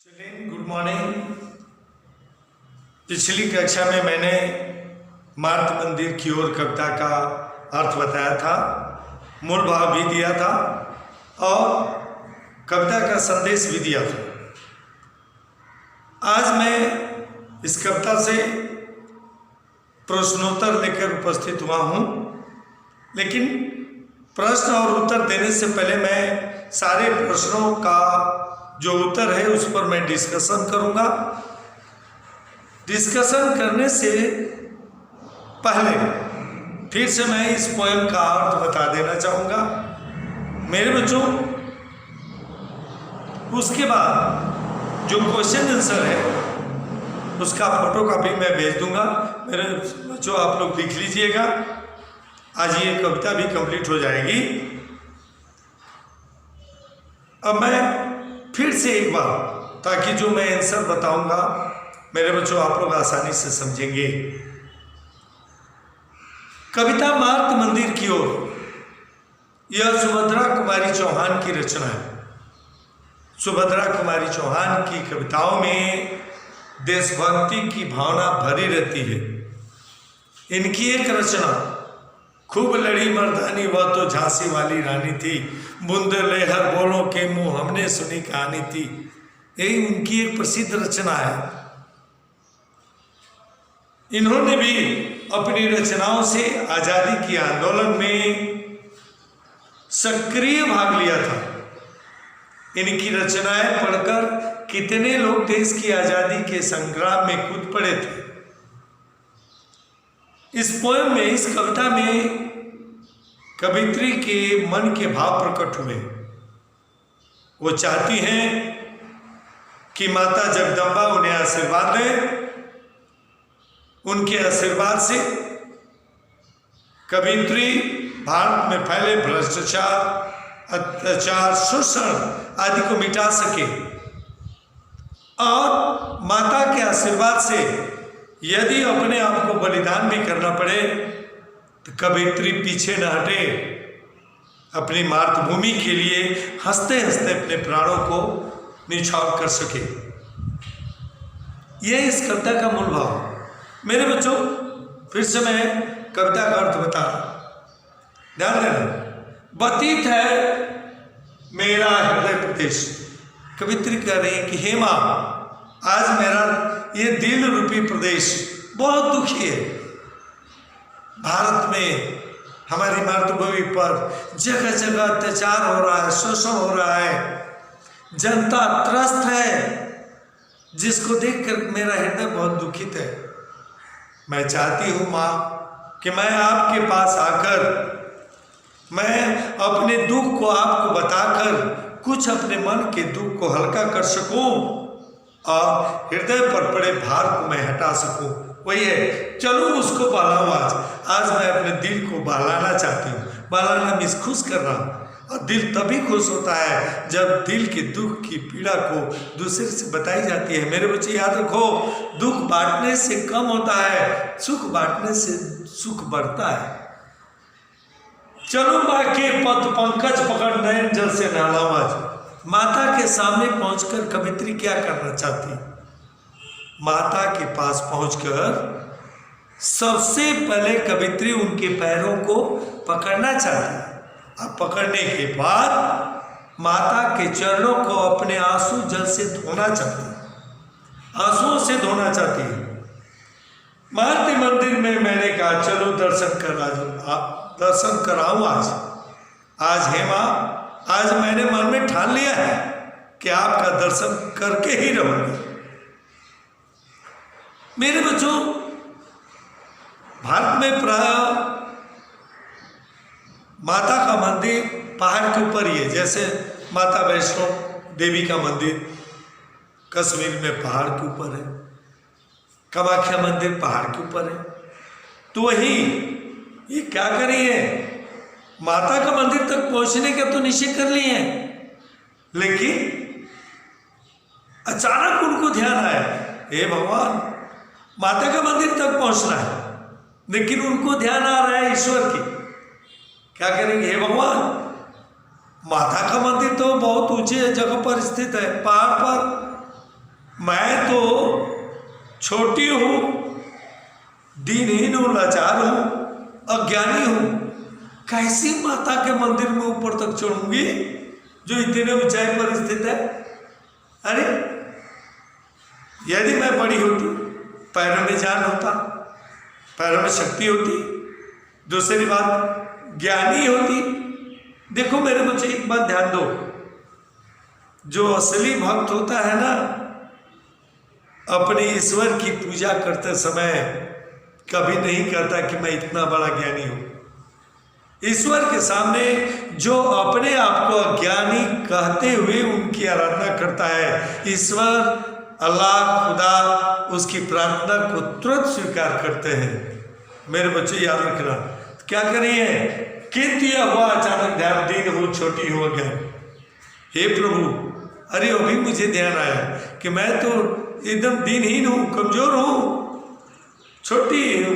चलिए, good morning. पिछली कक्षा में मैंने मार्त मंदिर की ओर कविता का अर्थ बताया था, मूल भाव भी दिया था और कविता का संदेश भी दिया था। आज मैं इस कविता से प्रश्नोत्तर लेकर उपस्थित हुआ हूँ, लेकिन प्रश्न और उत्तर देने से पहले मैं सारे प्रश्नों का जो उत्तर है उस पर मैं डिस्कशन करूंगा। डिस्कशन करने से पहले फिर से मैं इस पोएम का अर्थ बता देना चाहूँगा मेरे बच्चों। उसके बाद जो क्वेश्चन आंसर है उसका फोटो कॉपी मैं भेज दूंगा। मेरे बच्चों आप लोग लिख लीजिएगा, आज ये कविता भी कंप्लीट हो जाएगी। अब मैं फिर से एक बार, ताकि जो मैं आंसर बताऊंगा मेरे बच्चों आप लोग आसानी से समझेंगे। कविता मार्त मंदिर की ओर, यह सुभद्रा कुमारी चौहान की रचना है। सुभद्रा कुमारी चौहान की कविताओं में देशभक्ति की भावना भरी रहती है। इनकी एक रचना, खूब लड़ी मर्दानी वह तो झांसी वाली रानी थी, बूंद लहर बोलों के मुंह हमने सुनी कहानी थी, यही उनकी एक प्रसिद्ध रचना है। इन्होंने भी अपनी रचनाओं से आजादी के आंदोलन में सक्रिय भाग लिया था। इनकी रचनाएं पढ़कर कितने लोग देश की आजादी के संग्राम में कूद पड़े थे। इस पोएम में, इस कविता में कवित्री के मन के भाव प्रकट हुए। वो चाहती हैं कि माता जगदम्बा उन्हें आशीर्वाद दे। उनके आशीर्वाद से कवित्री भारत में फैले भ्रष्टाचार, अत्याचार, शोषण आदि को मिटा सके और माता के आशीर्वाद से यदि अपने आप को बलिदान भी करना पड़े तो कवित्री पीछे न हटे, अपनी मातृभूमि के लिए हंसते हंसते अपने प्राणों को न्यौछावर कर सके। यह इस कविता का मूल भाव। मेरे बच्चों, फिर से मैं कविता का अर्थ बता रहा, ध्यान देना। व्यतीत है मेरा हृदय प्रदेश। कवित्री कह रही है कि हे माँ, आज मेरा ये दिल रूपी प्रदेश बहुत दुखी है। भारत में हमारी मातृभूमि पर जगह जगह अत्याचार हो रहा है, शोषण हो रहा है, जनता त्रस्त है, जिसको देखकर मेरा हृदय बहुत दुखित है। मैं चाहती हूँ माँ कि मैं आपके पास आकर मैं अपने दुख को आपको बताकर कुछ अपने मन के दुख को हल्का कर सकूं और हृदय पर पड़े भार को मैं हटा सकूं। वही है, चलो उसको बहलाऊं। आज मैं अपने दिल को बहलाना चाहती हूँ, बहलाना मीन्स खुश कर रहा हूँ। और दिल तभी खुश होता है जब दिल के दुख की पीड़ा को दूसरे से बताई जाती है। मेरे बच्चे याद रखो, दुख बांटने से कम होता है, सुख बांटने से सुख बढ़ता है। चलो माँ के पद पंकज पकड़ नयन जल से नहलाऊं। आज माता के सामने पहुंचकर कवित्री क्या करना चाहती? माता के पास पहुंचकर सबसे पहले कवित्री उनके पैरों को पकड़ना चाहती है। अब पकड़ने के बाद माता के चरणों को अपने आंसू जल से धोना चाहती है, आंसुओं से धोना चाहती है। मार्त मंदिर में मैंने कहा चलो दर्शन कराऊं आज हे माँ, आज मैंने मन में ठान लिया है कि आपका दर्शन करके ही रहूंगी। मेरे बच्चों, भारत में प्राय माता का मंदिर पहाड़ के ऊपर ही है। जैसे माता वैष्णो देवी का मंदिर कश्मीर में पहाड़ के ऊपर है, कामाख्या मंदिर पहाड़ के ऊपर है। तो वही ये क्या करी है, माता का मंदिर तक पहुंचने का तो निश्चय कर लिए हैं, लेकिन अचानक उनको ध्यान आया, हे भगवान, माता का मंदिर तक पहुंचना है। लेकिन उनको ध्यान आ रहा है ईश्वर की, क्या करेंगे, हे भगवान, माता का मंदिर तो बहुत ऊंचे जगह पर स्थित है, पहाड़ पर, मैं तो छोटी हूँ, दीनहीन हूँ, लाचार हूँ, अज्ञानी हूँ, कैसी माता के मंदिर में ऊपर तक चढ़ूंगी जो इतने ऊंचाई पर स्थित है। अरे यदि मैं बड़ी होती, पैरों में जान होता, पैरों में शक्ति होती, दूसरी बात ज्ञानी होती। देखो मेरे बच्चे एक बात ध्यान दो, जो असली भक्त होता है ना, अपने ईश्वर की पूजा करते समय कभी नहीं कहता कि मैं इतना बड़ा ज्ञानी हूं। ईश्वर के सामने जो अपने आप को अज्ञानी कहते हुए उनकी आराधना करता है, ईश्वर अल्लाह खुदा उसकी प्रार्थना को तुरंत स्वीकार करते हैं। मेरे बच्चे याद रखना, क्या करिए, किंतु यह हुआ अचानक ध्यान, दीन हो, छोटी हो, अज्ञान। हे प्रभु, अरे अभी मुझे ध्यान आया कि मैं तो एकदम दीनहीन हूँ, कमजोर हूँ, छोटी हूँ,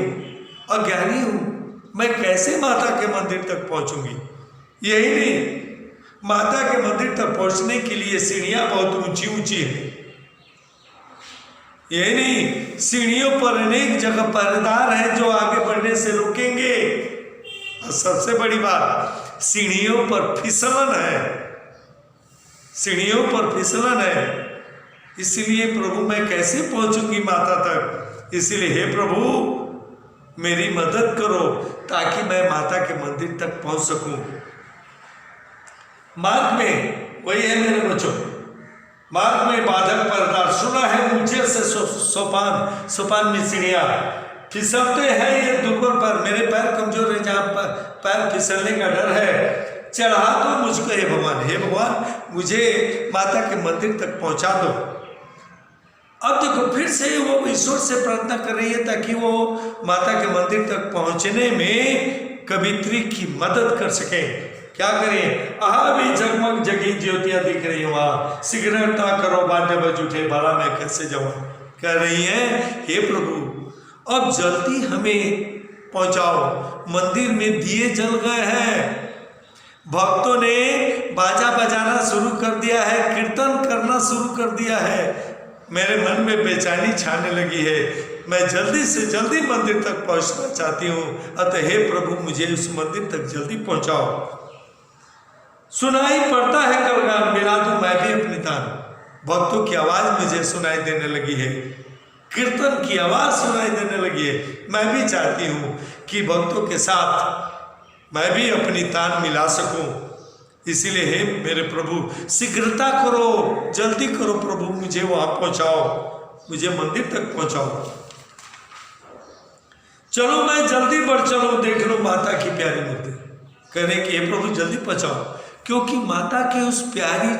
अज्ञानी हूँ, मैं कैसे माता के मंदिर तक पहुँचूंगी। यही नहीं, माता के मंदिर तक पहुँचने के लिए सीढ़ियाँ बहुत ऊंची ऊंची हैं। यही नहीं, सीढ़ियों पर अनेक जगह पहरेदार हैं जो आगे बढ़ने से रोकेंगे। और सबसे बड़ी बात, सीढ़ियों पर फिसलन है, सीढ़ियों पर फिसलन है। इसलिए प्रभु मैं कैसे पहुंचूंगी माता तक, इसलिए हे प्रभु मेरी मदद करो ताकि मैं माता के मंदिर तक पहुंच सकूं। मार्ग में वही है मेरे बच्चों, मार्ग में बाधक पहरेदार, सुना है ऊंचे से सोपान, सोपान में सीढ़ियां फिसलते हैं, ये दुर्बल पर मेरे पैर कमजोर है, जहां पर पैर फिसलने का डर है, चढ़ा दो मुझको हे भगवान, हे भगवान मुझे माता के मंदिर तक पहुंचा दो। अब देखो फिर से वो ईश्वर से प्रार्थना कर रही है ताकि वो माता के मंदिर तक पहुंचने में कवित्री की मदद कर सके। क्या करें, आहा भी जगमग जगी ज्योतियां दिख रही हो, वहां शीघ्र ना करो, बांधे बज उठे, भला मैं कैसे जाऊं। कह रही है हे प्रभु अब जल्दी हमें पहुंचाओ, मंदिर में दिए जल गए हैं, भक्तों ने बाजा बजाना शुरू कर दिया है, कीर्तन करना शुरू कर दिया है, मेरे मन में बेचैनी छाने लगी है, मैं जल्दी से जल्दी मंदिर तक पहुंचना चाहती हूँ, अतः हे प्रभु मुझे उस मंदिर तक जल्दी पहुंचाओ। सुनाई पड़ता है गलगान, मिला दूं मैं भी अपनी तान, भक्तों की आवाज मुझे सुनाई देने लगी है, कीर्तन की आवाज सुनाई देने लगी है। मैं भी चाहती हूँ कि भक्तों के साथ मैं भी अपनी तान मिला सकूं, इसीलिए हे मेरे प्रभु शीघ्रता करो, जल्दी करो प्रभु, मुझे वहां पहुंचाओ, मुझे मंदिर तक पहुंचाओ। चलो मैं जल्दी बढ़ चलूं, देख लो माता की प्यारी मूर्ति। कह रहे कि हे प्रभु जल्दी पहुंचाओ, क्योंकि माता की उस प्यारी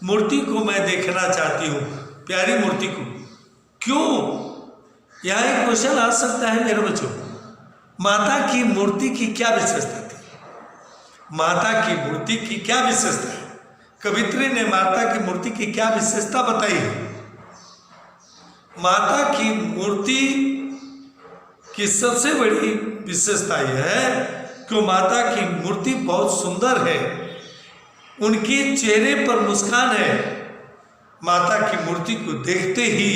मूर्ति को मैं देखना चाहती हूँ, प्यारी मूर्ति को। क्यों, यहाँ एक क्वेश्चन आ सकता है मेरे बच्चों, माता की मूर्ति की क्या विशेषता थी, माता की मूर्ति की क्या विशेषता है, कवित्री ने माता की मूर्ति की क्या विशेषता बताई है। माता की मूर्ति की सबसे बड़ी विशेषता यह है कि माता की मूर्ति बहुत सुंदर है, उनके चेहरे पर मुस्कान है, माता की मूर्ति को देखते ही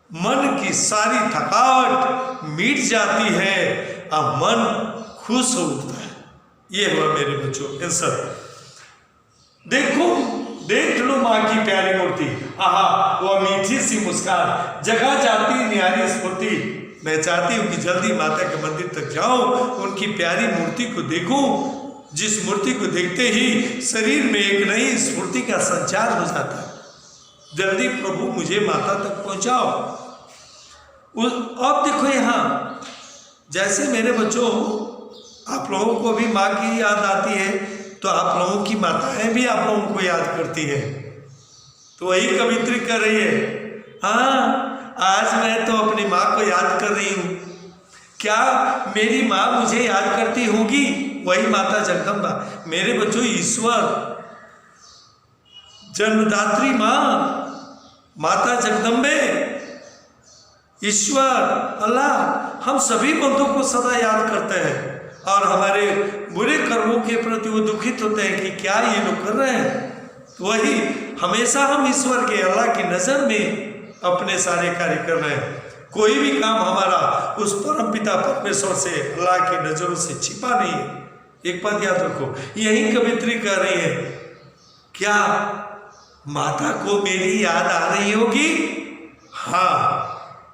मन की सारी थकावट मिट जाती है और मन खुश हो उठता है। ये हुआ मेरे बच्चों आंसर। देखो देख लो माँ की प्यारी मूर्ति, आहा वो मीठी सी मुस्कान, जगह जाती न्यारी स्फूर्ति। मैं चाहती हूँ कि जल्दी माता के मंदिर तक जाऊं, उनकी प्यारी मूर्ति को देखूं, जिस मूर्ति को देखते ही शरीर में एक नई स्फूर्ति का संचार हो जाता है। जल्दी प्रभु मुझे माता तक पहुंचाओ। अब देखो यहाँ, जैसे मेरे बच्चों आप लोगों को भी माँ की याद आती है, तो आप लोगों की माताएं भी आप लोगों को याद करती है। तो वही कवित्री कर रही है, हाँ आज मैं तो अपनी माँ को याद कर रही हूँ, क्या मेरी माँ मुझे याद करती होगी, वही माता जगदम्बा। मेरे बच्चों ईश्वर जन्मदात्री माँ माता जगदम्बे, ईश्वर अल्लाह हम सभी बंधुओं को सदा याद करते हैं और हमारे बुरे कर्मों के प्रति वो दुखित होते हैं कि क्या ये लोग कर रहे हैं, तो वही हमेशा हम ईश्वर के, अल्लाह की नज़र में अपने सारे कार्य कर रहे हैं। कोई भी काम हमारा उस परम पिता परमेश्वर से, अल्लाह की नज़रों से छिपा नहीं है। एक बात याद रखो, यही कवित्री कह रही है, क्या माता को मेरी याद आ रही होगी? हाँ,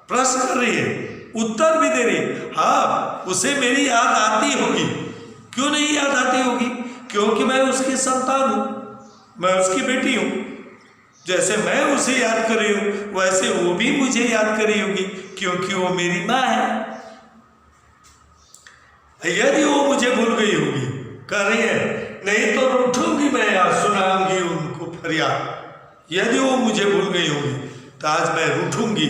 प्रश्न कर रही है, उत्तर भी दे रही है, हाँ उसे मेरी याद आती होगी। क्यों नहीं याद आती होगी? क्योंकि मैं उसकी संतान हूं, मैं उसकी बेटी हूं। जैसे मैं उसे याद कर रही हूं वैसे वो भी मुझे याद कर रही होगी, क्योंकि वो मेरी माँ है। यदि वो मुझे भूल गई होगी, कह रही है, नहीं तो रूठूंगी मैं यार, सुनाऊंगी उनको फरियाद। यदि वो मुझे भूल गई होगी तो आज मैं रूठूंगी,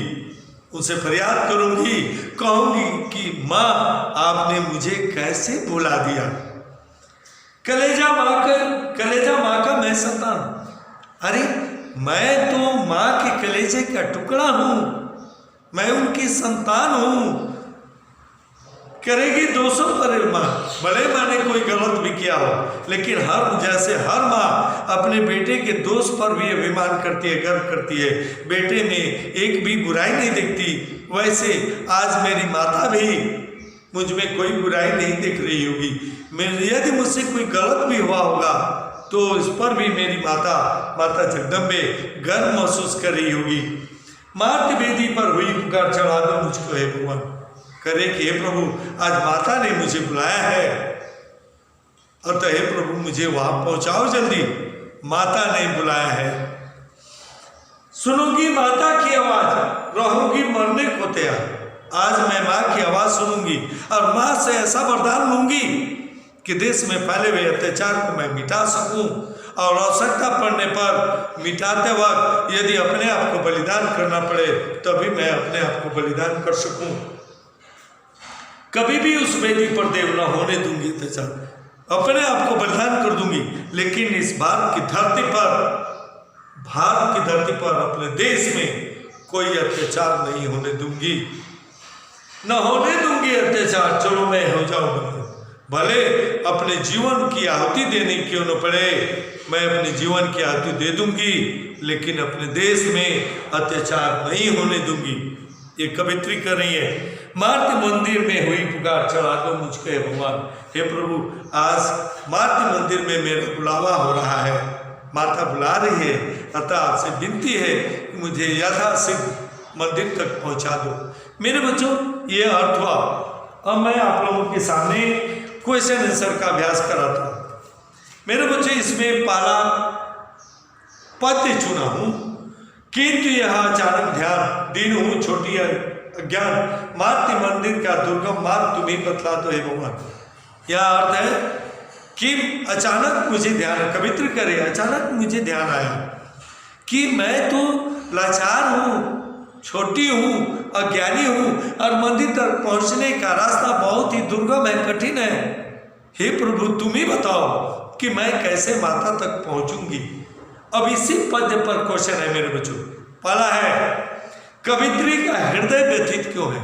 उनसे फरियाद करूंगी, कहूंगी कि माँ आपने मुझे कैसे भुला दिया। कलेजा माँ का मैं संतान। अरे मैं तो माँ के कलेजे का टुकड़ा हूं, मैं उनकी संतान हूं। करेगी दोषों पर माँ, भले माँ ने कोई गलत भी किया हो, लेकिन जैसे हर माँ अपने बेटे के दोष पर भी अभिमान करती है, गर्व करती है, बेटे में एक भी बुराई नहीं देखती, वैसे आज मेरी माता भी मुझ में कोई बुराई नहीं देख रही होगी। यदि मुझसे कोई गलत भी हुआ होगा तो इस पर भी मेरी माता जगदम्बे गर्व महसूस कर रही होगी। मातृ वेदी पर हुई पुकार चढ़ा दो मुझको हे भगवान। करे कि हे प्रभु, आज माता ने मुझे बुलाया है, अतः हे प्रभु मुझे वहां पहुंचाओ जल्दी। माता ने बुलाया है, सुनूंगी माता की आवाज, रहूंगी मरने को तैयार। आज मैं माँ की आवाज सुनूंगी और माँ से ऐसा वरदान लूंगी कि देश में फैले हुए अत्याचार को मैं मिटा सकूं, और आवश्यकता पड़ने पर मिटाते वक्त यदि अपने आप को बलिदान करना पड़े तभी मैं अपने आप को बलिदान कर सकूं। कभी भी उस वेदी पर देव न होने दूंगी अत्याचार, अपने आप को बलिदान कर दूंगी, लेकिन इस भारत की धरती पर अपने देश में कोई अत्याचार नहीं होने दूंगी, न होने दूंगी अत्याचार। चलो मैं हो जाऊं, भले अपने जीवन की आहुति देने क्यों न पड़े, मैं अपने जीवन की आहुति दे दूंगी, लेकिन अपने देश में अत्याचार नहीं होने दूंगी। ये कवित्री कर रही है, मातृ मंदिर में हुई पुकार चढ़ा दो मुझको हे भगवान। हे प्रभु, आज मातृ मंदिर में मेरा बुलावा हो रहा है, माता बुला रही है, अतः आपसे विनती है कि मुझे यथाशीघ्र मंदिर तक पहुंचा दो। मेरे बच्चों, ये अर्थ हुआ। अब मैं आप लोगों के सामने क्वेश्चन आंसर का अभ्यास कराता हूँ। मेरे बच्चे, इसमें पहला पद्य चुना हूँ, किंतु यह अचानक ध्यान, दीन हूँ छोटी अज्ञान, मातृ मंदिर का दुर्गम मार्ग तुम्हें बतला दो हे भगवान। यह अर्थ है कि अचानक मुझे ध्यान, कवित्री करे, अचानक मुझे ध्यान आया कि मैं तो लाचार हूँ, छोटी हूँ, अज्ञानी हूँ, और मंदिर तक पहुँचने का रास्ता बहुत ही दुर्गम है, कठिन है। हे प्रभु, तुम ही बताओ कि मैं कैसे माता तक पहुँचूंगी। अब इसी पद्य पर क्वेश्चन है मेरे बच्चों। पहला है, कवित्री का हृदय व्यथित क्यों है?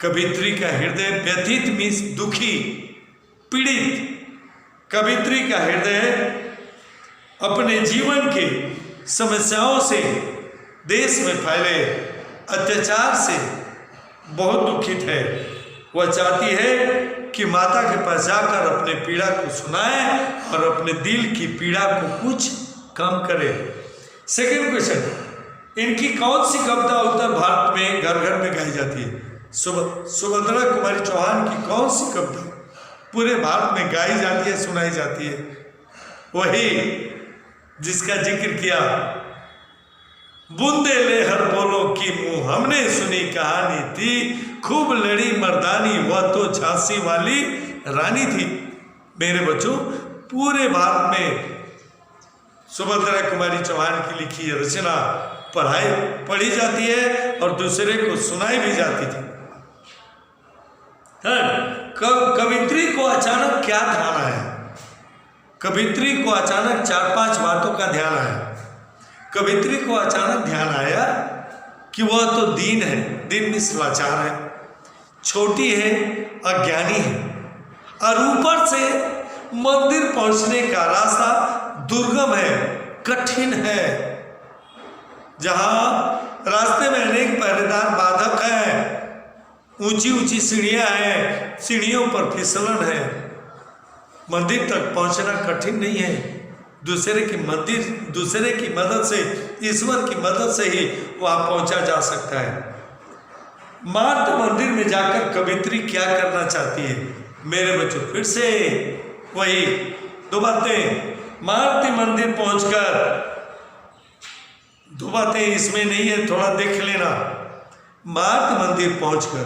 कवित्री का हृदय व्यथित मीन्स दुखी, पीड़ित। कवित्री का हृदय अपने जीवन के समस्याओं से, देश में फैले अत्याचार से बहुत दुखित है। वह चाहती है कि माता के पास जाकर अपने पीड़ा को सुनाए और अपने दिल की पीड़ा को कुछ कम करे। सेकेंड क्वेश्चन, इनकी कौन सी कविता उत्तर भारत में घर घर में गाई जाती है? सुभद्रा कुमारी चौहान की कौन सी कविता पूरे भारत में गाई जाती है, सुनाई जाती है? वही जिसका जिक्र किया, बूंदे ले हर बोलो की मुंह, हमने सुनी कहानी थी, खूब लड़ी मर्दानी, वह तो झांसी वाली रानी थी। मेरे बच्चों, पूरे भारत में सुभद्रा कुमारी चौहान की लिखी रचना पढ़ी जाती है और दूसरे को सुनाई भी जाती थी। कवित्री को अचानक क्या ध्यान आया? कवित्री को अचानक 4-5 बातों का ध्यान आया। कवित्री को अचानक ध्यान आया कि वह तो दीन है, दीन मीन्स लाचार है, छोटी है, अज्ञानी है, और ऊपर से मंदिर पहुंचने का रास्ता दुर्गम है, कठिन है, जहां रास्ते में अनेक पहरेदार बाधक हैं, ऊंची ऊंची सीढ़ियां हैं, सीढ़ियों पर फिसलन है। मंदिर तक पहुंचना कठिन नहीं है, दूसरे की मदद से, ईश्वर की मदद से ही वहां पहुंचा जा सकता है। मार्त मंदिर में जाकर कवित्री क्या करना चाहती है मेरे बच्चों? फिर से वही दो बातें। मार्त मंदिर पहुंचकर, दो बातें इसमें नहीं है, थोड़ा देख लेना। मार्त मंदिर पहुंचकर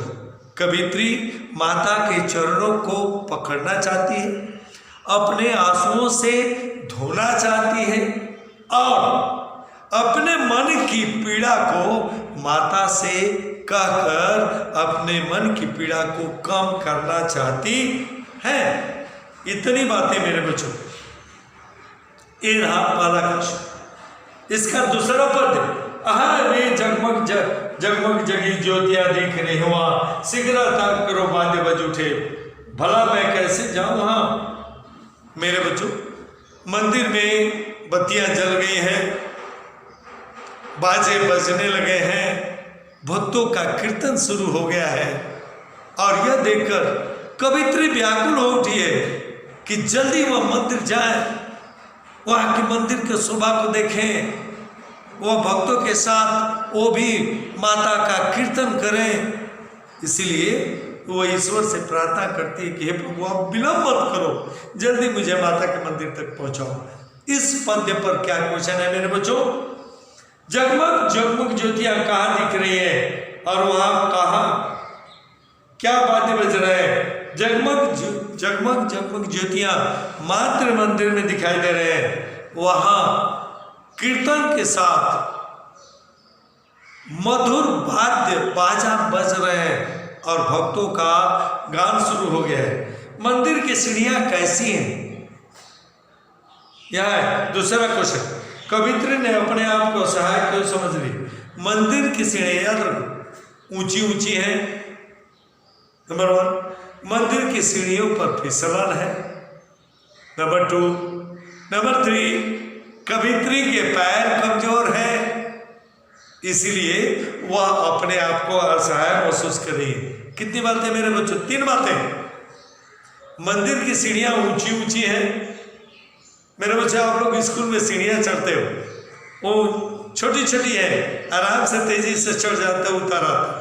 कवित्री माता के चरणों को पकड़ना चाहती है, अपने आंसुओं से धोना चाहती है और अपने मन की पीड़ा को माता से कहकर अपने मन की पीड़ा को कम करना चाहती है। इतनी बातें मेरे बच्चों। ये रहा पहला कक्ष। इसका दूसरा पद, रे जगमग जगमग जगी ज्योतियां दिख रही हुआ, शीघ्र ताक करो बादे बज उठे, भला मैं कैसे जाऊं वहां। मेरे बच्चों, मंदिर में बत्तियां जल गई हैं, बाजे बजने लगे हैं, भक्तों का कीर्तन शुरू हो गया है और यह देखकर कवित्री व्याकुल हो उठी है कि जल्दी वह मंदिर जाए, वहाँ के मंदिर के शोभा को देखें, वह भक्तों के साथ वो भी माता का कीर्तन करें। इसीलिए वो ईश्वर से प्रार्थना करती है कि हे प्रभु, आप विलंब मत करो, जल्दी मुझे माता के मंदिर तक पहुंचाओ। इस पद्य पर क्या क्वेश्चन है मेरे बच्चों? जगमग जगमग ज्योतियां कहाँ दिख रही है और वहां कहाँ क्या वाद्य बज रहे हैं? जगमग जगमग जगमग ज्योतियां मातृ मंदिर में दिखाई दे रहे हैं, वहां कीर्तन के साथ मधुर वाद्य बाजा बज रहे हैं और भक्तों का गान शुरू हो गया है। मंदिर की सीढ़ियां कैसी हैं? यह है दूसरा क्वेश्चन। कवित्री ने अपने आप को सहायक क्यों समझ ली? मंदिर की सीढ़ियां याद रखो ऊंची ऊंची है, नंबर 1। मंदिर की सीढ़ियों पर फिसलन है, नंबर 2। नंबर 3, कवित्री के पैर कमजोर हैं, इसीलिए वह अपने आप को असहाय महसूस कर रही है। कितनी बातें मेरे बच्चों? 3 बातें। मंदिर की सीढ़ियां ऊंची ऊंची हैं। मेरे बच्चे, आप लोग स्कूल में सीढ़ियां चढ़ते हो, वो छोटी छोटी है, आराम से तेजी से चढ़ जाते हो, उतर आता।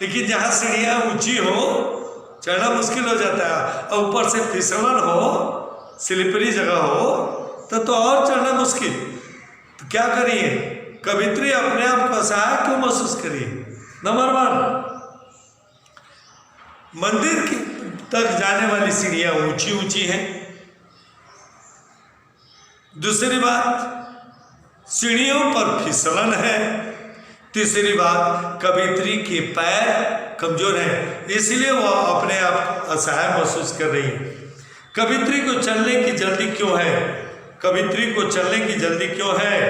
लेकिन जहाँ सीढ़ियां ऊंची हो, चढ़ना मुश्किल हो जाता है, और ऊपर से फिसलन हो, स्लिपरी जगह हो, तो और चढ़ना मुश्किल। तो क्या करिए? कवित्री अपने आप को असहाय क्यों महसूस करिए? नंबर 1, मंदिर की तक जाने वाली सीढ़ियां ऊंची ऊंची हैं। दूसरी बात, सीढ़ियों पर फिसलन है। तीसरी बात, कवित्री के पैर कमजोर हैं, इसलिए वह अपने आप असहाय महसूस कर रही है। कवित्री को चलने की जल्दी क्यों है? कवित्री को चलने की जल्दी क्यों है?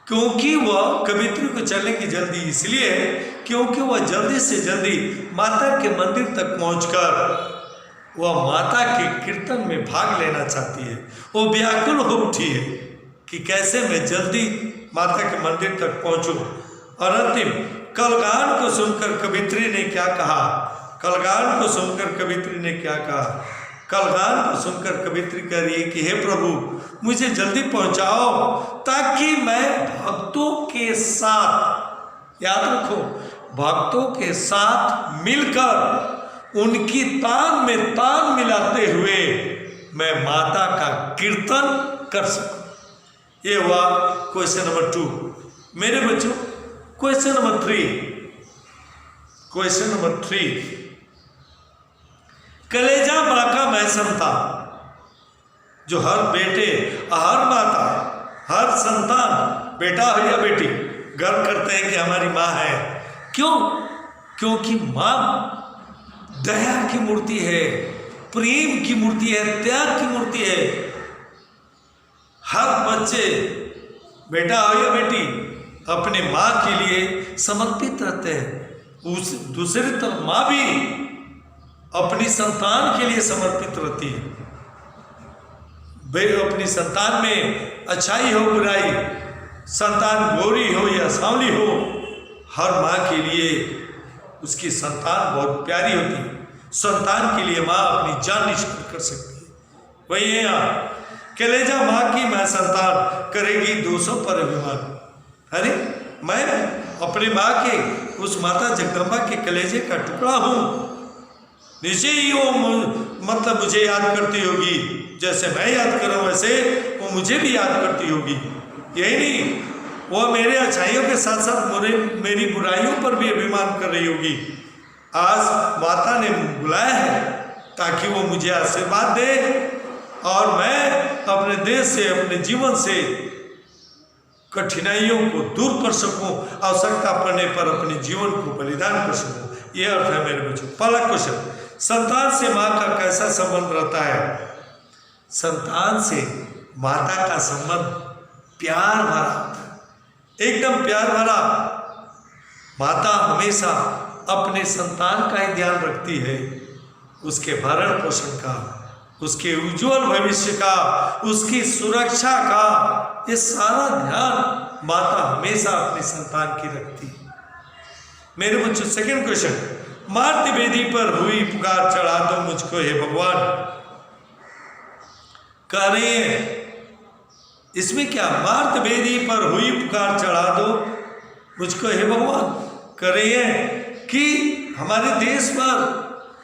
क्योंकि वह कवित्री को चलने की जल्दी इसलिए है क्योंकि वह जल्दी से जल्दी माता के मंदिर तक पहुंचकर वह माता के कीर्तन में भाग लेना चाहती है। वो व्याकुल हो उठी है कि कैसे मैं जल्दी माता के मंदिर तक पहुंचूं। और अंतिम, कलगान को सुनकर कवित्री ने क्या कहा? कलगान को सुनकर कवित्री ने क्या कहा? कलगान को सुनकर कवित्री कह रही है कि हे प्रभु, मुझे जल्दी पहुंचाओ ताकि मैं भक्तों के साथ, याद रखो, भक्तों के साथ मिलकर उनकी तान में तान मिलाते हुए मैं माता का कीर्तन कर सकूं। ये हुआ क्वेश्चन नंबर 2। मेरे बच्चों, क्वेश्चन नंबर 3, कलेजा बाका मैं संतान, जो हर बेटे, हर माता, हर संतान, बेटा हो या बेटी, गर्व करते हैं कि हमारी माँ है। क्यों? क्योंकि माँ दया की मूर्ति है, प्रेम की मूर्ति है, त्याग की मूर्ति है। हर बच्चे, बेटा हो या बेटी, अपने माँ के लिए समर्पित रहते हैं। उस दूसरी तरफ माँ भी अपनी संतान के लिए समर्पित रहती है। वे अपनी संतान में अच्छाई हो बुराई, संतान गोरी हो या सांवली हो, हर माँ के लिए उसकी संतान बहुत प्यारी होती है। संतान के लिए माँ अपनी जान निछावर कर सकती है। वही है यहाँ, कलेजा माँ की मैं संतान करेगी 200 पर अभिमान। अरे मैं अपने माँ के, उस माता जगदम्बा के कलेजे का टुकड़ा हूँ। निश्चय ही वो मतलब मुझे याद करती होगी, जैसे मैं याद कर रहा हूँ वैसे वो मुझे भी याद करती होगी। यही नहीं, वो मेरे अच्छाइयों के साथ साथ मेरी बुराइयों पर भी अभिमान कर रही होगी। आज माता ने बुलाया है ताकि वो मुझे आशीर्वाद दे और मैं अपने देश से, अपने जीवन से कठिनाइयों को दूर कर सकूं, आवश्यकता पड़ने पर अपने जीवन को बलिदान कर सकूं। ये अर्थ है मेरे बच्चों। पहला क्वेश्चन, संतान से माँ का कैसा संबंध रहता है? संतान से माता का संबंध प्यार भरा होता है, एकदम प्यार भरा। माता हमेशा अपने संतान का ही ध्यान रखती है, उसके भरण पोषण का, उसके उज्जवल भविष्य का, उसकी सुरक्षा का, ये सारा ध्यान माता हमेशा अपनी संतान की रखती है। मेरे बच्चों, सेकंड क्वेश्चन, मार्त वेदी पर हुई पुकार चढ़ा दो मुझको हे भगवान। कह रही है इसमें क्या, मार्त वेदी पर हुई पुकार चढ़ा दो मुझको हे भगवान। कह रही है कि हमारे देश पर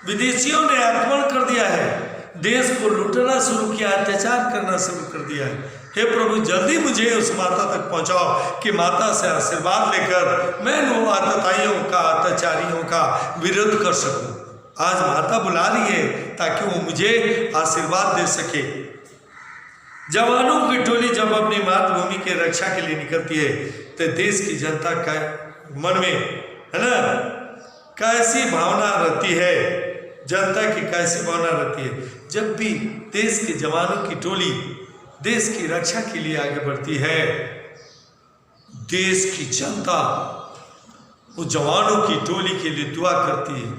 विदेशियों ने आक्रमण कर दिया है, देश को लूटना शुरू किया, अत्याचार करना शुरू कर दिया है। हे प्रभु, जल्दी मुझे उस माता तक पहुंचाओ कि माता से आशीर्वाद लेकर मैं वो आतताइयों का, अत्याचारियों का विरोध कर सकूं। आज माता बुला रही है ताकि वो मुझे आशीर्वाद दे सके। जवानों की टोली जब अपनी मातृभूमि के रक्षा के लिए निकलती है तो देश की जनता का मन में, है ना, कैसी भावना रहती है, जनता की कैसी भावना रहती है। जब भी देश के जवानों की टोली देश की रक्षा के लिए आगे बढ़ती है, देश की जनता उस जवानों की टोली के लिए दुआ करती है,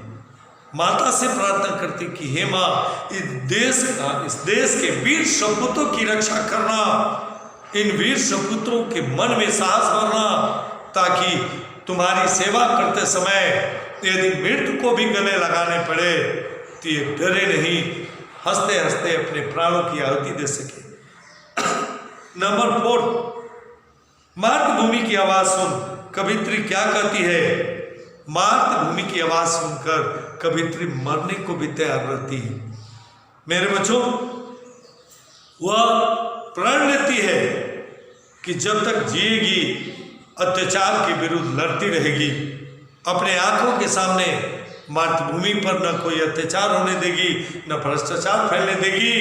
माता से प्रार्थना करती कि हे माँ, इस देश के वीर सपूतों की रक्षा करना, इन वीर सपूतों के मन में साहस भरना, ताकि तुम्हारी सेवा करते समय यदि मृत्यु को भी गले लगाने पड़े तो ये डरे नहीं, हंसते हंसते अपने प्राणों की आहुति दे सके। नंबर 4, मातृभूमि की आवाज सुन। कवित्री क्या कहती है? मातृभूमि की आवाज सुनकर कवित्री मरने को भी तैयार रहती है। मेरे बच्चों, वह प्रण लेती है कि जब तक जिएगी अत्याचार के विरुद्ध लड़ती रहेगी, अपने आंखों के सामने मातृभूमि पर न कोई अत्याचार होने देगी, न भ्रष्टाचार फैलने देगी,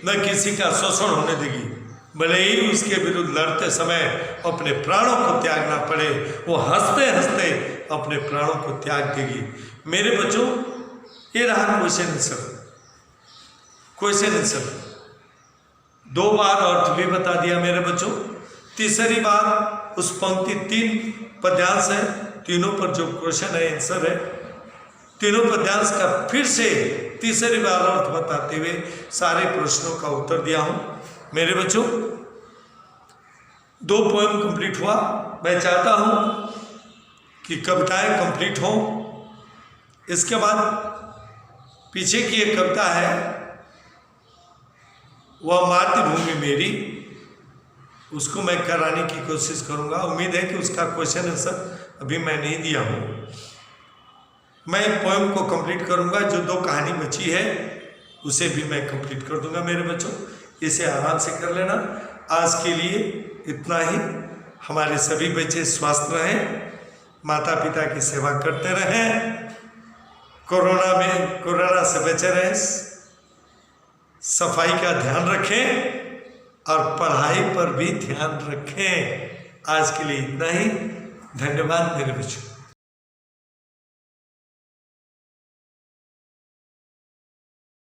न किसी का शोषण होने देगी। भले ही उसके विरुद्ध लड़ते समय अपने प्राणों को त्यागना पड़े, वो हंसते हंसते अपने प्राणों को त्याग देगी। मेरे बच्चों, ये रहा क्वेश्चन आंसर। क्वेश्चन आंसर 2 बार अर्थ भी बता दिया मेरे बच्चों। तीसरी बार उस पंक्ति 3 पद्यांश है, तीनों पर जो क्वेश्चन है आंसर है, तीनों पद्यांश का फिर से तीसरी बार अर्थ बताते हुए सारे प्रश्नों का उत्तर दिया हूं। मेरे बच्चों, 2 पोएम कंप्लीट हुआ। मैं चाहता हूं कि कविताएं कंप्लीट हों। इसके बाद पीछे की एक कविता है, वह मातृभूमि मेरी, उसको मैं कराने की कोशिश करूंगा। उम्मीद है कि उसका क्वेश्चन आंसर अभी मैं नहीं दिया हूं। मैं पोएम को कंप्लीट करूंगा, जो 2 कहानी बची है उसे भी मैं कंप्लीट कर दूंगा। मेरे बच्चों, इसे आराम से कर लेना। आज के लिए इतना ही। हमारे सभी बच्चे स्वस्थ रहें, माता पिता की सेवा करते रहें, कोरोना से बचे रहें, सफाई का ध्यान रखें और पढ़ाई पर भी ध्यान रखें। आज के लिए इतना ही। धन्यवाद मेरे बच्चों।